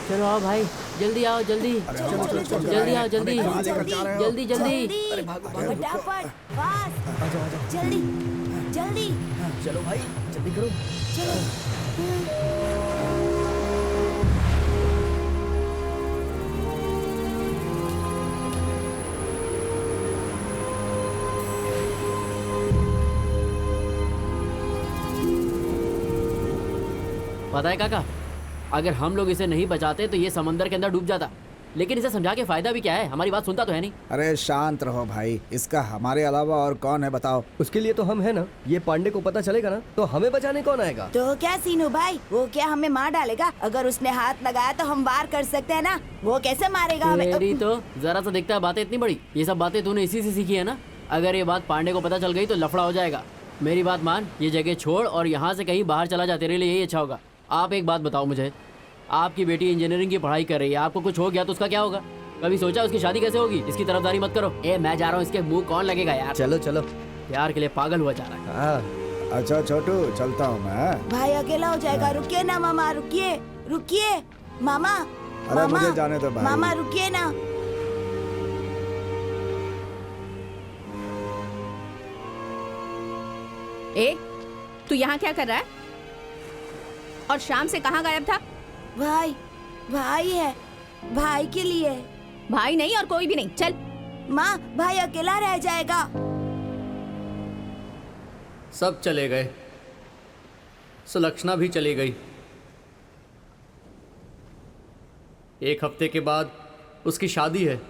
चलो आओ भाई, जल्दी आओ, जल्दी जल्दी आओ, जल्दी जल्दी जल्दी। अरे भागो भागो, फटाफट, फास्ट, जल्दी जल्दी। चलो भाई जल्दी करो। चलो। पता है काका, अगर हम लोग इसे नहीं बचाते तो ये समंदर के अंदर डूब जाता। लेकिन इसे समझा के फायदा भी क्या है, हमारी बात सुनता तो है नहीं। अरे शांत रहो भाई, इसका हमारे अलावा और कौन है बताओ। उसके लिए तो हम है ना। ये पांडे को पता चलेगा ना तो हमें बचाने कौन आएगा? तो क्या सीनू भाई, वो क्या हमें मार डालेगा? अगर उसने हाथ लगाया तो हम वार कर सकते हैं ना। वो कैसे मारेगा हमें? मेरी तो जरा सा दिखता है बातें इतनी बड़ी। ये सब बातें तूने इसी से सीखी है ना। अगर ये बात पांडे को पता चल गई तो लफड़ा हो जाएगा। मेरी बात मान, ये जगह छोड़ और यहाँ से कहीं बाहर चला जा, तेरे लिए यही अच्छा होगा। आप एक बात बताओ मुझे, आपकी बेटी इंजीनियरिंग की पढ़ाई कर रही है, आपको कुछ हो गया तो उसका क्या होगा? कभी सोचा उसकी शादी कैसे होगी? इसकी तरफदारी मत करो। मैं जा रहा हूँ, इसके मुंह कौन लगेगा यार। चलो चलो। प्यार के लिए पागल हुआ जा रहा है। हाँ अच्छा छोटू, चलता हूँ मैं। भाई अकेला हो जाएगा। रुकिए ना मामा, रुकिए रुकिए मामा। अरे मामा, मुझे जाने दो भाई। मामा रुकिए ना। ए, तू यहाँ क्या कर रहा है? और शाम से कहाँ गायब था? भाई, भाई है, भाई के लिए। भाई नहीं और कोई भी नहीं, चल। माँ, भाई अकेला रह जाएगा। सब चले गए, सुलक्षणा भी चली गई। एक हफ्ते के बाद उसकी शादी है।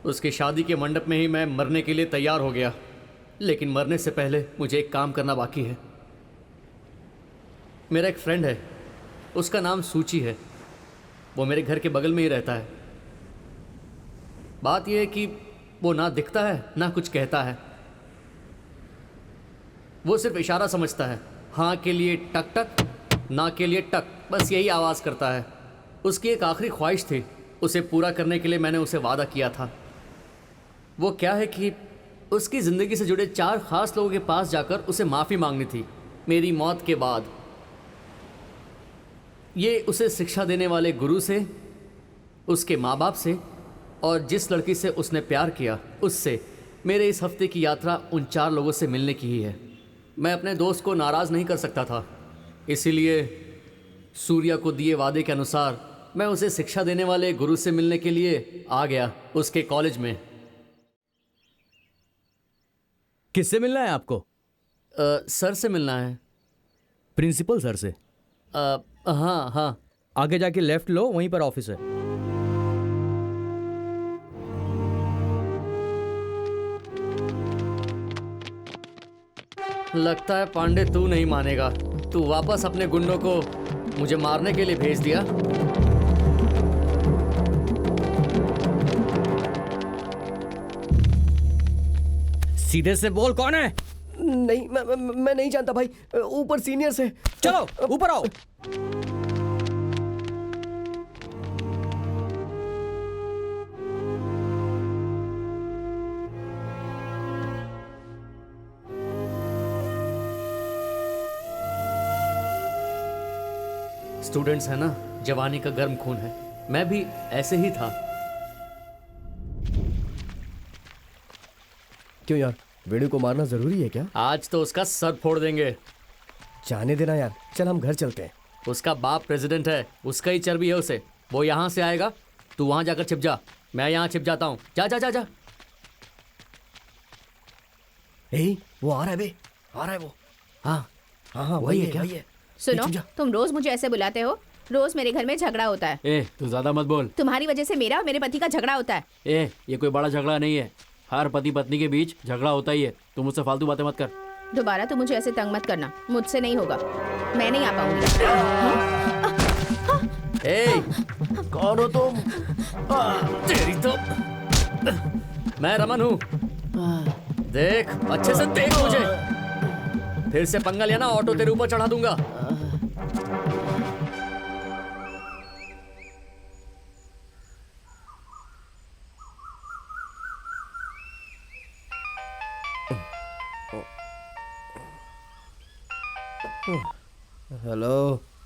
उसकी शादी के मंडप में ही मैं मरने के लिए तैयार हो गया। लेकिन मरने से पहले मुझे एक काम करना बाकी है। मेरा एक फ्रेंड है, उसका नाम सूची है। वो मेरे घर के बगल में ही रहता है। बात यह है कि वो ना दिखता है ना कुछ कहता है। वो सिर्फ इशारा समझता है। हाँ के लिए टक टक, ना के लिए टक, बस यही आवाज़ करता है। उसकी एक आखिरी ख्वाहिश थी, उसे पूरा करने के लिए मैंने उसे वादा किया था। वो क्या है कि उसकी ज़िंदगी से जुड़े 4 ख़ास लोगों के पास जाकर उसे माफ़ी मांगनी थी मेरी मौत के बाद। ये उसे शिक्षा देने वाले गुरु से, उसके माँ बाप से और जिस लड़की से उसने प्यार किया उससे। मेरे इस हफ्ते की यात्रा उन 4 लोगों से मिलने की ही है। मैं अपने दोस्त को नाराज़ नहीं कर सकता था, इसीलिए सूर्या को दिए वादे के अनुसार मैं उसे शिक्षा देने वाले गुरु से मिलने के लिए आ गया, उसके कॉलेज में। किससे मिलना है आपको? सर से मिलना है। प्रिंसिपल सर से? हाँ हाँ। आगे जाके लेफ्ट लो, वहीं पर ऑफिस है। लगता है पांडे तू नहीं मानेगा। तू वापस अपने गुंडों को मुझे मारने के लिए भेज दिया। सीधे से बोल, कौन है? नहीं, मैं नहीं जानता भाई। ऊपर सीनियर से। चलो ऊपर आओ। स्टूडेंट्स है ना, जवानी का गर्म खून है। मैं भी ऐसे ही था। क्यों यार, वेणु को मारना जरूरी है क्या? आज तो उसका सर फोड़ देंगे। जाने देना यार, चल हम घर चलते हैं। उसका बाप प्रेसिडेंट है, उसका ही चर्बी है उसे। वो यहाँ से आएगा, तू वहाँ जाकर छिप जा। मैं यहाँ छिप जाता हूँ। जा जा जा जा। वो आ रहा है बे, आ रहा है वो। हाँ हाँ वही है क्या? सुनो, तुम रोज मुझे ऐसे बुलाते हो। रोज मेरे घर में झगड़ा होता है। तू ज्यादा मत बोल। तुम्हारी वजह से मेरा और मेरे पति का झगड़ा होता है। ये कोई बड़ा झगड़ा नहीं है। हर पति पत्नी के बीच झगड़ा होता ही है। तुम मुझसे फालतू बातें मत कर। दोबारा तुम मुझे ऐसे तंग मत करना, मुझसे नहीं होगा। मैं नहीं आ पाऊंगी। कौन हो तुम? तेरी तो मैं रमन हूँ। देख, अच्छे से देख मुझे। फिर से पंगा लिया ना, ऑटो तेरे ऊपर चढ़ा दूंगा। हेलो।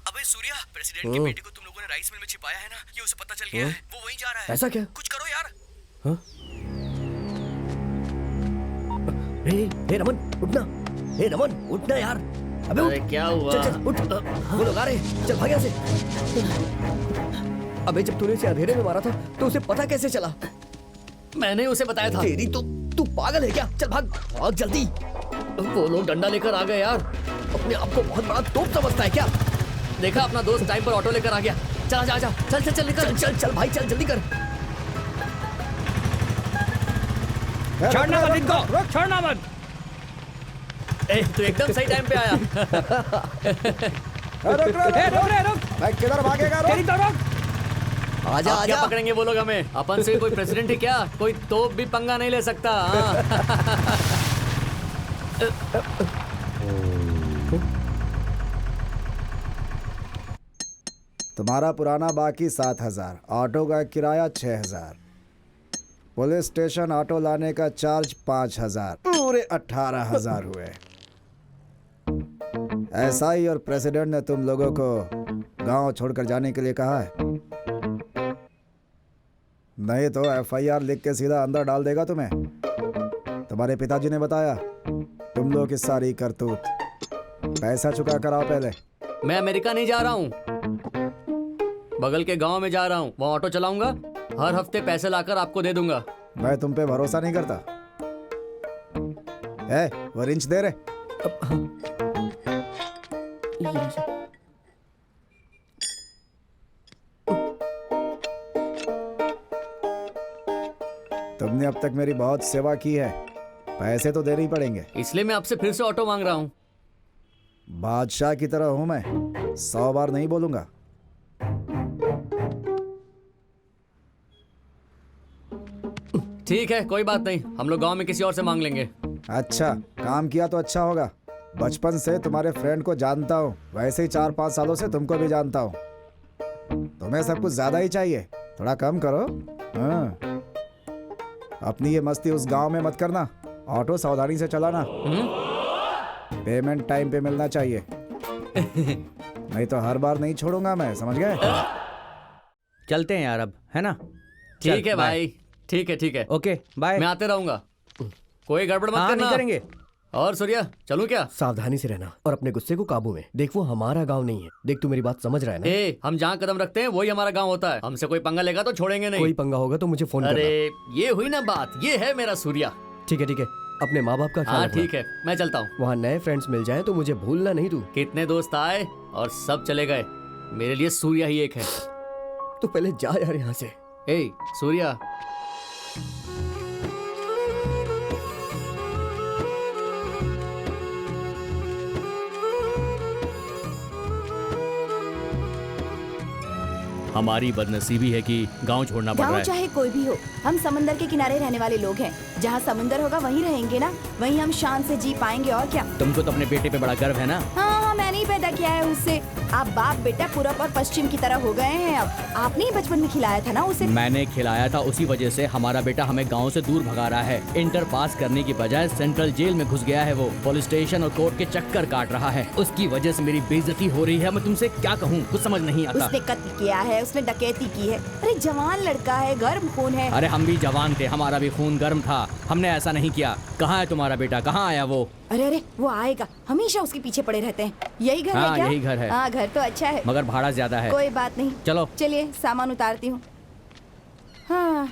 अब अबे सूर्या, प्रेसिडेंट की बेटी को तुम लोगों ने राइस मिल में छिपाया है ना, ये उसे पता चल गया है, वो वहीं जा रहा है। ऐसा क्या? कुछ करो यार। हे रमन उठना, हे रमन उठना यार। अबे अरे क्या हुआ? चल चल उठ, वो लोग आ रहे हैं, चल भाग यहाँ से। अबे जब तूने इसे अंधेरे में मारा था तो उसे पता कैसे चला? मैंने उसे बताया था। तेरी तो, तू पागल है क्या? चल भाग भाग जल्दी। वो लोग डंडा लेकर आ गए यार। अपने आप को बहुत बड़ा तोप समझता है क्या? देखा, अपना दोस्त टाइम पर ऑटो लेकर आ गया। चल जा जा, चल चल चल निकल। चल चल चल भाई चल जल्दी कर। छोड़ना मत इनको, छोड़ना मत। ए, तू एकदम सही टाइम पे आया। रुक भाई, किधर भागेगा? तेरी तो रोक। आजा अब क्या आजा। पकड़ेंगे वो लोग हमें? अपन से कोई प्रेसिडेंट है क्या? कोई तोप भी पंगा नहीं ले सकता। हाँ। तुम्हारा पुराना बाकी 7,000, ऑटो का किराया 6,000, पुलिस स्टेशन ऑटो लाने का चार्ज 5,000, पूरे 18,000 हुए। एसआई और प्रेसिडेंट ने तुम लोगों को गांव छोड़कर जाने के लिए कहा है, नहीं तो एफआईआर लिख के सीधा अंदर डाल देगा तुम्हें। तुम्हारे पिताजी ने बताया तुम लोग की सारी करतूत। पैसा चुका कर आओ पहले। मैं अमेरिका नहीं जा रहा हूँ, बगल के गांव में जा रहा हूँ। वहाँ ऑटो चलाऊंगा, हर हफ्ते पैसे लाकर आपको दे दूंगा। मैं तुम पे भरोसा नहीं करता। वो रिंच दे रहे। तुमने अब तक मेरी बहुत सेवा की है, पैसे तो देने ही पड़ेंगे। इसलिए मैं आपसे फिर से ऑटो मांग रहा हूँ। बादशाह की तरह हूं मैं, 100 बार नहीं बोलूंगा। ठीक है, कोई बात नहीं, हम लोग गांव में किसी और से मांग लेंगे। अच्छा, काम किया तो अच्छा होगा। बचपन से तुम्हारे फ्रेंड को जानता हूँ, वैसे ही 4-5 सालों से तुमको भी जानता हूँ। तुम्हें सब कुछ ज्यादा ही चाहिए, थोड़ा कम करो। हाँ। अपनी ये मस्ती उस गांव में मत करना, ऑटो सावधानी से चलाना। पेमेंट टाइम पे मिलना चाहिए, नहीं तो हर बार नहीं छोड़ूंगा मैं, समझ गए? चलते हैं यार अब, है ना? ठीक चल, है बाय। भाई, ठीक है ठीक है। Okay bye. मैं आते रहूंगा, कोई गड़बड़ मत हाँ करना। नहीं करेंगे। और सूर्या, चलूं क्या? सावधानी से रहना और अपने गुस्से को काबू में। देख वो हमारा गांव नहीं है। देख तू मेरी बात समझ रहा है ना? ए, हम जहाँ कदम रखते हैं वही हमारा गांव होता है। हमसे कोई पंगा लेगा तो छोड़ेंगे नहीं। कोई पंगा होगा तो मुझे फोन करना। अरे ये हुई ना बात, ये है मेरा सूर्या। ठीक है अपने माँ बाप का ख्याल हाँ रखना। ठीक है, मैं चलता हूँ। वहाँ नए फ्रेंड्स मिल जाए तो मुझे भूलना नहीं तू। कितने दोस्त आए और सब चले गए, मेरे लिए सूर्या ही एक है। तू पहले जा यार यहाँ से। ए सूर्या, हमारी बदनसीबी है कि गांव छोड़ना पड़ रहा गाँव है। चाहे कोई भी हो, हम समंदर के किनारे रहने वाले लोग हैं। जहाँ समुंदर होगा वहीं रहेंगे ना, वहीं हम शान से जी पाएंगे। और क्या? तुमको तो अपने बेटे पे बड़ा गर्व है ना? हाँ, मैंने ही पैदा किया है उससे। आप बाप बेटा पूरब और पश्चिम की तरह हो गए हैं अब। आपने ही बचपन में खिलाया था ना उसे। मैंने खिलाया था, उसी वजह से हमारा बेटा हमें गांव से दूर भगा रहा है। इंटर पास करने की बजाय सेंट्रल जेल में घुस गया है। वो पुलिस स्टेशन और कोर्ट के चक्कर काट रहा है। उसकी वजह से मेरी बेइज्जती हो रही है। मैं तुमसे क्या कहूँ, कुछ समझ नहीं आता। उसने कत्ल किया है, उसने डकैती की है। अरे जवान लड़का है, गर्म खून है। अरे हम भी जवान थे, हमारा भी खून गर्म था, हमने ऐसा नहीं किया। कहाँ है तुम्हारा बेटा, कहाँ आया वो? अरे वो आएगा, हमेशा उसके पीछे पड़े रहते हैं। यही घर हाँ, है क्या? यही घर है। हाँ, घर तो अच्छा है, मगर भाड़ा ज्यादा है। कोई बात नहीं। चलो चलिए सामान उतारती हूँ। हाँ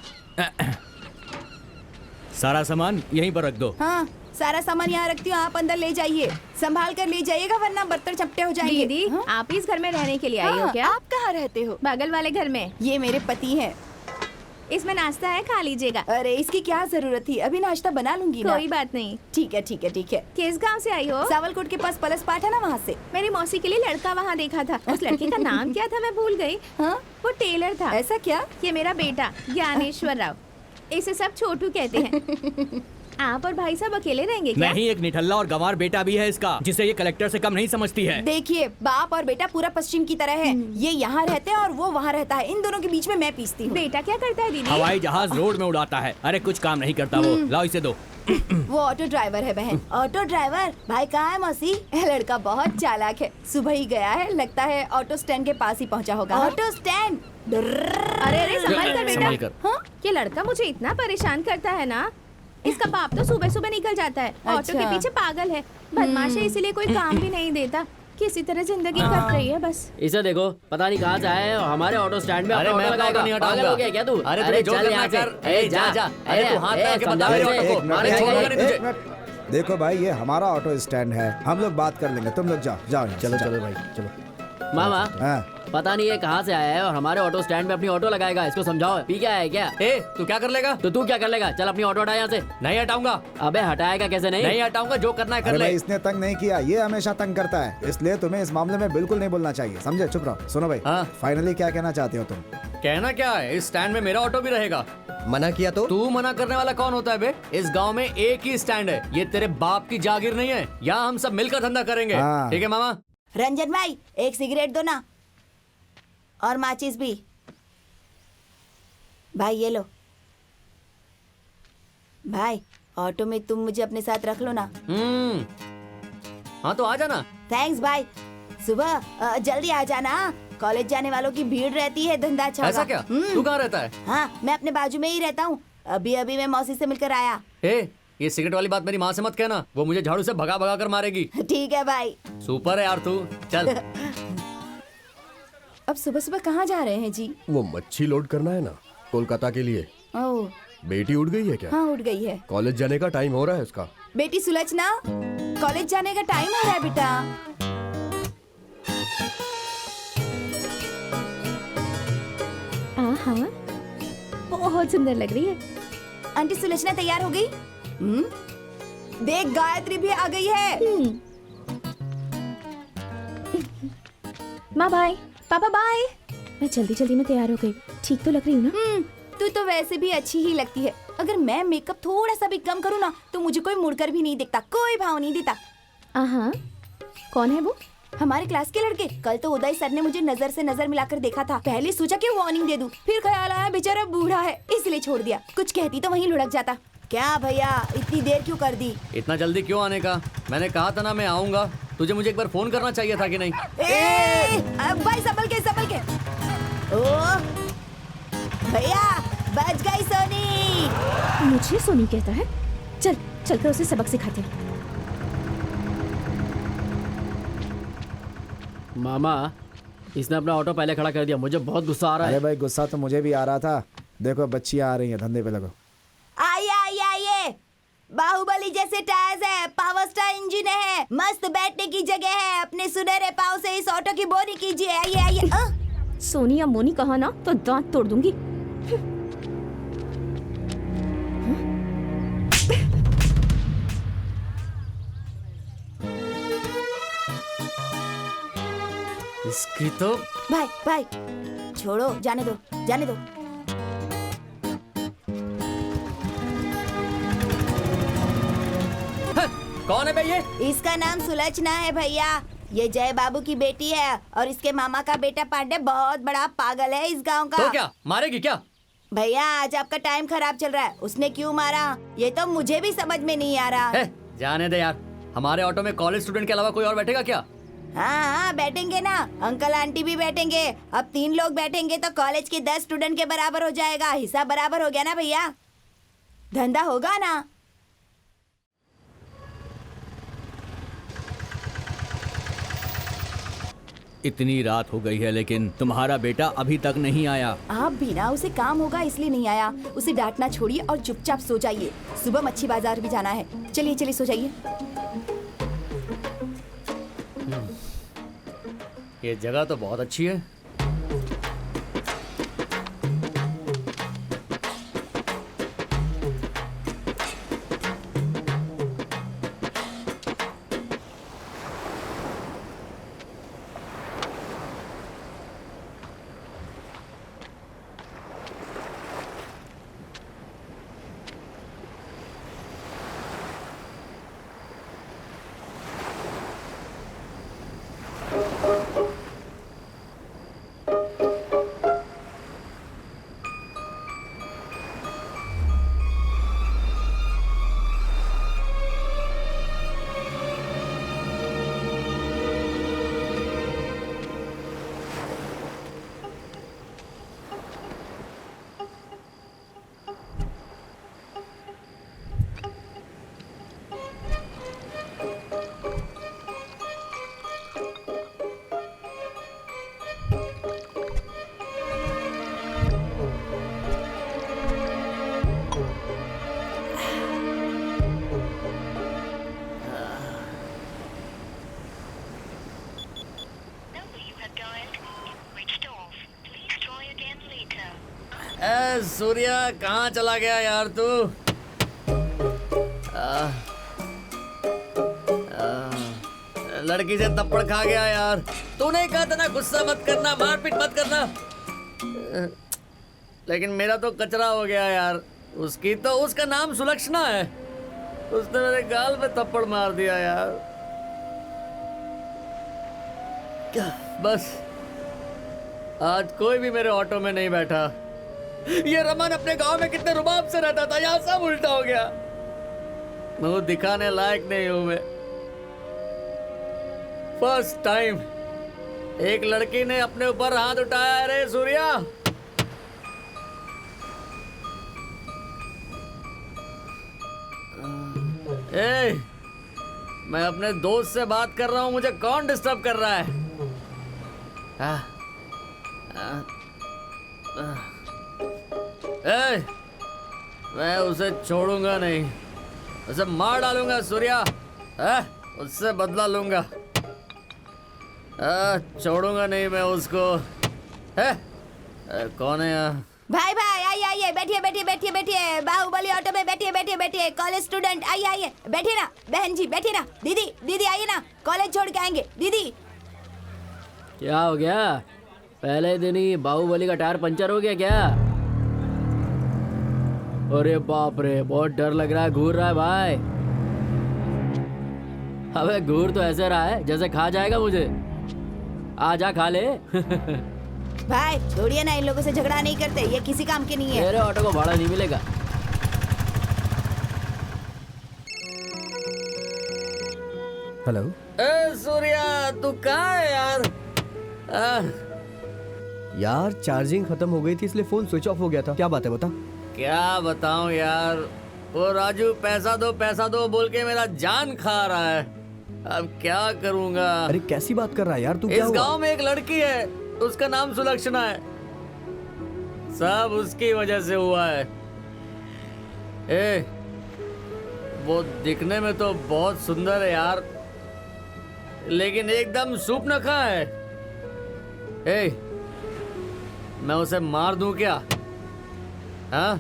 सारा सामान यहीं पर रख दो। हाँ, सारा सामान यहाँ रखती हूँ, आप अंदर ले जाइए। संभाल कर ले जाइएगा वरना बर्तन चपटे हो जाएंगे। दीदी, हाँ? आप इस घर में रहने के लिए आई हो हाँ, क्या? आप कहाँ रहते हो? बगल वाले घर में। ये मेरे पति हैं। इसमें नाश्ता है, खा लीजिएगा। अरे इसकी क्या जरूरत थी, अभी नाश्ता बना लूंगी ना। कोई बात नहीं। ठीक है। किस गांव से आई हो? सावलकोट के पास पलस पाठ है ना, वहाँ से। मेरी मौसी के लिए लड़का वहाँ देखा था। उस लड़के का नाम क्या था मैं भूल गई। हाँ? वो टेलर था। ऐसा क्या? ये मेरा बेटा ज्ञानेश्वर राव, इसे सब छोटू कहते हैं। आप और भाई साहब अकेले रहेंगे क्या? नहीं, एक निठल्ला और गंवार बेटा भी है इसका, जिसे ये कलेक्टर से कम नहीं समझती है। देखिए, बाप और बेटा पूरा पश्चिम की तरह है। ये यहाँ रहते हैं और वो वहाँ रहता है। इन दोनों के बीच में मैं पीसती हूँ। बेटा क्या करता है दीदी? हवाई जहाज रोड में उड़ाता है। अरे कुछ काम नहीं करता वो। लाओ इसे दो। वो ऑटो ड्राइवर है बहन। Auto driver? भाई कहाँ है मौसी? लड़का बहुत चालाक है। सुबह ही गया है, लगता है ऑटो स्टैंड के पास ही पहुँचा होगा। Auto stand? अरे अरे संभाल कर संभाल बेटा। कर। हाँ, ये लड़का मुझे इतना परेशान करता है ना। इसका बाप तो सुबह सुबह निकल जाता है। ऑटो के अच्छा। पीछे पागल है, बदमाश है, इसीलिए कोई काम भी नहीं देता। किसी तरह जिंदगी कट रही है बस। इसे देखो, पता नहीं कहाँ से आया है और हमारे ऑटो स्टैंड में अरे अपना मैं ऑटो अपना ऑटो लगाएगा। नहीं पागल हटाऊंगा। हो गया क्या तू? अरे तुझे जो चल करना यहाँ से। कर। ए, जा, जा। अरे तू हाथ लगा के बता समझा मेरे दे। ऑटो को। एक मिनट, अरे एक छोड़ूंगा मिनट, नहीं तुझे। एक मिनट। देखो भाई, ये हमारा ऑटो स्टैंड है, हम लोग बात कर लेंगे, तुम लोग जाओ जाओ यहाँ से, चलो जाओ। चलो भाई चलो। मामा, हाँ, पता नहीं ये कहाँ से आया है और हमारे ऑटो स्टैंड में अपनी ऑटो लगाएगा। इसको समझाओ, पी क्या है क्या? ए, तू क्या कर लेगा? तो तू क्या कर लेगा? चल अपनी ऑटो हटा यहाँ से। नहीं हटाऊंगा, अबे हटाएगा कैसे नहीं? नहीं हटाऊंगा, जो करना है कर अरे ले। भाई इसने तंग नहीं किया, ये हमेशा तंग करता है, इसलिए तुम्हें इस मामले में बिल्कुल नहीं बोलना चाहिए, समझे? चुप रहो। सुनो भाई, हाँ। फाइनली क्या कहना चाहते हो तुम? कहना क्या है, इस स्टैंड में मेरा ऑटो भी रहेगा। मना किया तो? तू मना करने वाला कौन होता है बे? इस गांव में एक ही स्टैंड है, ये तेरे बाप की जागीर नहीं है। यहाँ हम सब मिलकर धंधा करेंगे। हाँ। ठीक है मामा? रंजन भाई, एक सिगरेट दो ना, और माचिस भी। भाई ये लो। भाई ऑटो में तुम मुझे अपने साथ रख लो ना। हाँ तो आ जाना। थैंक्स भाई। सुबह जल्दी आ जाना, कॉलेज जाने वालों की भीड़ रहती है, धंधा अच्छा ऐसा होगा। क्या? तू कहाँ रहता है? हाँ, मैं अपने बाजू में ही रहता हूँ। अभी अभी मैं मौसी से मिलकर आया। ए, ये सिगरेट वाली बात मेरी माँ से मत कहना, वो मुझे झाड़ू से भगा भगा कर मारेगी। ठीक है भाई। सुपर है यार तू। चल। अब सुबह सुबह कहाँ जा रहे हैं जी? वो मच्छी लोड करना है ना, कोलकाता के लिए। ओह, बेटी उठ गई है क्या? हाँ उठ गई है। कॉलेज जाने का टाइम हो रहा है उसका। बेटी सुलझना, कॉलेज जाने का टाइम हो रहा है बेटा। हाँ, बहुत सुंदर लग रही है। आंटी सुलझना तैयार हो गई? देख गायत्री भी आ गई है। माँ बाय, पापा बाय। मैं जल्दी जल्दी में तैयार हो गई। ठीक तो लग रही हूँ ना? तू तो वैसे भी अच्छी ही लगती है। अगर मैं मेकअप थोड़ा सा भी कम करूँ ना, तो मुझे कोई मुड़कर भी नहीं देखता, कोई भाव नहीं देता। हाँ, कौन है वो? हमारे क्लास के लड़के। कल तो उदय सर ने मुझे नजर से नजर मिलाकर देखा था। पहले सोचा कि वार्निंग दे दूं, फिर ख्याल आया बेचारा बूढ़ा है, इसलिए छोड़ दिया। कुछ कहती तो वहीं लुढ़क जाता। क्या भैया, इतनी देर क्यों कर दी? इतना जल्दी क्यों आने का? मैंने कहा था ना मैं आऊंगा। तुझे मुझे एक बार फोन करना चाहिए था कि नहीं? अब भाई संभल के संभल के। ओ भैया, बच गई सोनी। मुझे सोनी कहता है? चल चलकर उसे सबक सिखाते हैं। मामा, इसने अपना ऑटो पहले खड़ा कर दिया, मुझे बहुत गुस्सा आ रहा अरे है। भाई गुस्सा तो मुझे भी आ रहा था। देखो बच्चियां आ रही हैं, धंधे पे लगो। आइए आइए आइए, बाहुबली जैसे टायर्स है, पावर स्टार इंजन है, मस्त बैठने की जगह है। अपने सुनहरे पाँव से इस ऑटो की बोनी कीजिए। आइए आइए। सोनी या मोनी कहा ना तो दांत तोड़ दूंगी। इसकी तो भाई भाई छोड़ो, जाने दो जाने दो। कौन है बे ये? इसका नाम सुलझना है भैया। ये जय बाबू की बेटी है और इसके मामा का बेटा पांडे बहुत बड़ा पागल है इस गांव का। तो क्या मारेगी क्या? भैया आज आपका टाइम खराब चल रहा है। उसने क्यों मारा ये तो मुझे भी समझ में नहीं आ रहा। है, जाने दे यार। हमारे ऑटो में कॉलेज स्टूडेंट के अलावा कोई और बैठेगा क्या? हाँ हाँ बैठेंगे ना, अंकल आंटी भी बैठेंगे। अब 3 लोग बैठेंगे तो कॉलेज के 10 स्टूडेंट के बराबर हो जाएगा। हिसाब बराबर हो गया ना भैया, धंधा होगा ना। इतनी रात हो गई है लेकिन तुम्हारा बेटा अभी तक नहीं आया। आप भी ना, उसे काम होगा इसलिए नहीं आया। उसे डांटना छोड़िए और चुपचाप सो जाइए। सुबह मच्छी बाजार भी जाना है। चलिए चलिए सो जाइए। ये जगह तो बहुत अच्छी है। सूर्या कहाँ चला गया यार तू? लड़की से थप्पड़ खा गया यार। तूने कहा था ना गुस्सा मत करना, मारपीट मत करना। लेकिन मेरा तो कचरा हो गया यार। उसकी तो, उसका नाम सुलक्षणा है, उसने मेरे गाल पे थप्पड़ मार दिया यार। क्या बस आज कोई भी मेरे ऑटो में नहीं बैठा। ये रमन अपने गांव में कितने रुबाब से रहता था, यहाँ सब उल्टा हो गया। मुंह दिखाने लायक नहीं हूं मैं। फर्स्ट टाइम एक लड़की ने अपने ऊपर हाथ उठाया है रे सूर्या। ए, मैं अपने दोस्त से बात कर रहा हूं, मुझे कौन डिस्टर्ब कर रहा है? ए, मैं उसे छोड़ूंगा नहीं, उसे मार डालूंगा सूर्या। उससे बदला लूंगा। छोड़ूंगा नहीं मैं उसको। कौन है यहाँ? भाई भाई आइए आइए, बैठिए बैठिए बैठिए बैठिए, बाहुबली ऑटो में बैठिए बैठिए बैठिए। कॉलेज स्टूडेंट आइए आइए, बैठिए ना। बहन जी बैठिए ना। दीदी दीदी आइए ना, कॉलेज छोड़ के आएंगे। दीदी क्या हो गया? पहले दिन ही बाहुबली का टायर पंचर हो गया क्या? अरे बाप रे, बहुत डर लग रहा है। घूर रहा है भाई। अबे घूर तो ऐसे रहा है जैसे खा जाएगा मुझे। आजा खा ले। भाई छोड़िए ना, इन लोगों से झगड़ा नहीं करते, ये किसी काम के नहीं है। मेरे ऑटो को भाड़ा नहीं मिलेगा। हेलो। ए सूर्या तू कहाँ है यार? यार चार्जिंग खत्म हो गई थी इसलिए फोन स्विच ऑफ हो गया था। क्या बात है बता। क्या बताऊं यार, वो राजू पैसा दो बोल के मेरा जान खा रहा है। अब क्या करूंगा? अरे कैसी बात कर रहा है यार तू? क्या इस हुआ? गांव में एक लड़की है, उसका नाम सुलक्षणा है। सब उसकी वजह से हुआ है। ए, वो दिखने में तो बहुत सुंदर है यार, लेकिन एकदम सूपनखा है। ए, मैं उसे मार दूं क्या? हाँ?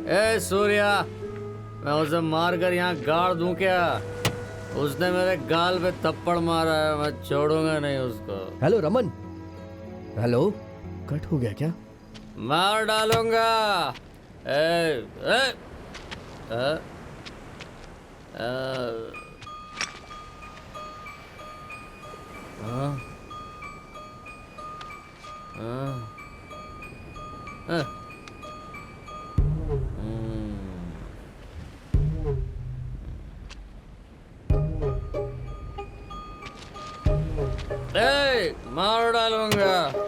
ए सूर्या, मैं उसे मार कर यहाँ गाड़ दूं क्या? उसने मेरे गाल पे थप्पड़ मारा है, मैं छोड़ूंगा नहीं उसको। हेलो रमन। हेलो, कट हो गया क्या? मार डालूंगा। ए, ए, ए, मार डालूंगा।